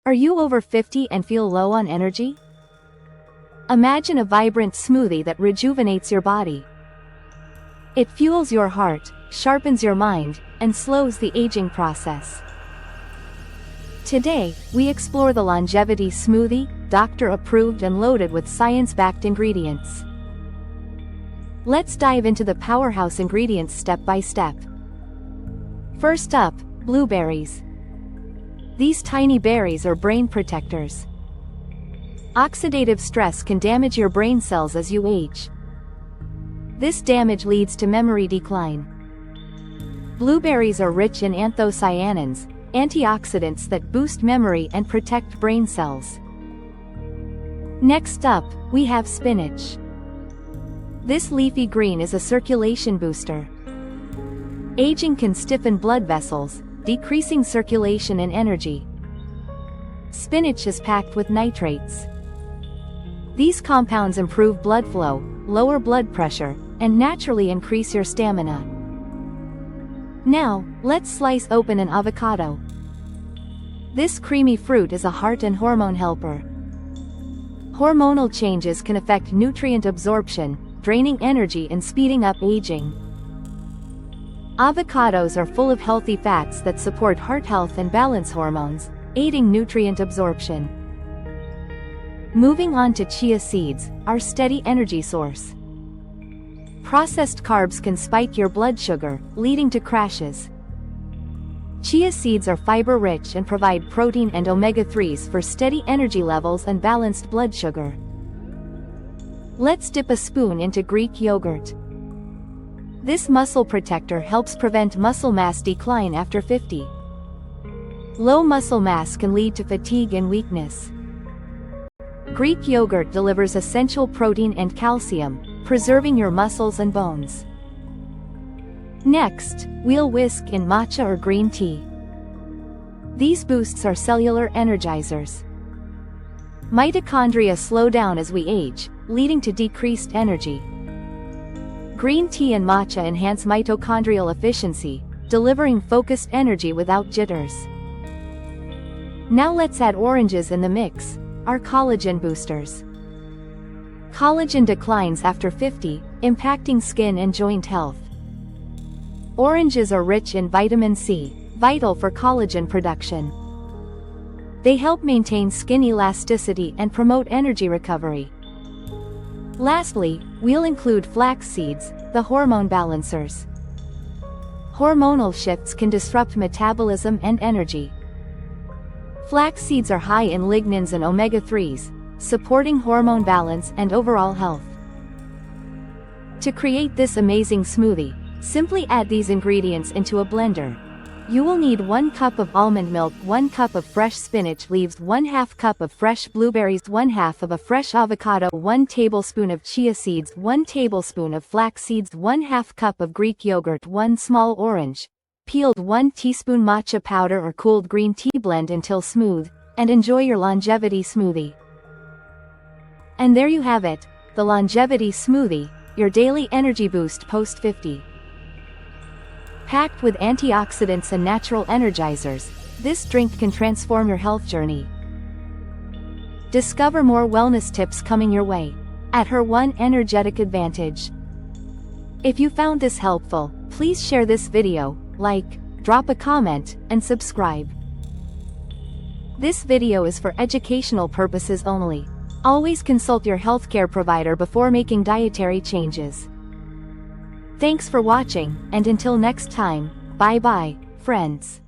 Are you over 50 and feel low on energy? Imagine a vibrant smoothie that rejuvenates your body. It fuels your heart, sharpens your mind, and slows the aging process. Today, we explore the longevity smoothie, doctor-approved and loaded with science-backed ingredients. Let's dive into the powerhouse ingredients step by step. First up, blueberries. These tiny berries are brain protectors. Oxidative stress can damage your brain cells as you age. This damage leads to memory decline. Blueberries are rich in anthocyanins, antioxidants that boost memory and protect brain cells. Next up, we have spinach. This leafy green is a circulation booster. Aging can stiffen blood vessels, decreasing circulation and energy. Spinach is packed with nitrates. These compounds improve blood flow, lower blood pressure, and naturally increase your stamina. Now, let's slice open an avocado. This creamy fruit is a heart and hormone helper. Hormonal changes can affect nutrient absorption, draining energy and speeding up aging. Avocados are full of healthy fats that support heart health and balance hormones, aiding nutrient absorption. Moving on to chia seeds, our steady energy source. Processed carbs can spike your blood sugar, leading to crashes. Chia seeds are fiber-rich and provide protein and omega-3s for steady energy levels and balanced blood sugar. Let's dip a spoon into Greek yogurt. This muscle protector helps prevent muscle mass decline after 50. Low muscle mass can lead to fatigue and weakness. Greek yogurt delivers essential protein and calcium, preserving your muscles and bones. Next, we'll whisk in matcha or green tea. These boosts are cellular energizers. Mitochondria slow down as we age, leading to decreased energy. Green tea and matcha enhance mitochondrial efficiency, delivering focused energy without jitters. Now let's add oranges in the mix, our collagen boosters. Collagen declines after 50, impacting skin and joint health. Oranges are rich in vitamin C, vital for collagen production. They help maintain skin elasticity and promote energy recovery. Lastly, we'll include flax seeds, the hormone balancers. Hormonal shifts can disrupt metabolism and energy. Flax seeds are high in lignans and omega-3s, supporting hormone balance and overall health. To create this amazing smoothie, simply add these ingredients into a blender. You will need 1 cup of almond milk, 1 cup of fresh spinach leaves, 1/2 cup of fresh blueberries, 1/2 of a fresh avocado, 1 tablespoon of chia seeds, 1 tablespoon of flax seeds, 1/2 cup of Greek yogurt, 1 small orange, peeled, 1 teaspoon matcha powder or cooled green tea. Blend until smooth, and enjoy your longevity smoothie. And there you have it, the longevity smoothie, your daily energy boost post 50. Packed with antioxidants and natural energizers, this drink can transform your health journey. Discover more wellness tips coming your way at her One Energetic Advantage. If you found this helpful, please share this video, like, drop a comment, and subscribe. This video is for educational purposes only. Always consult your healthcare provider before making dietary changes. Thanks for watching, and until next time, bye-bye, friends.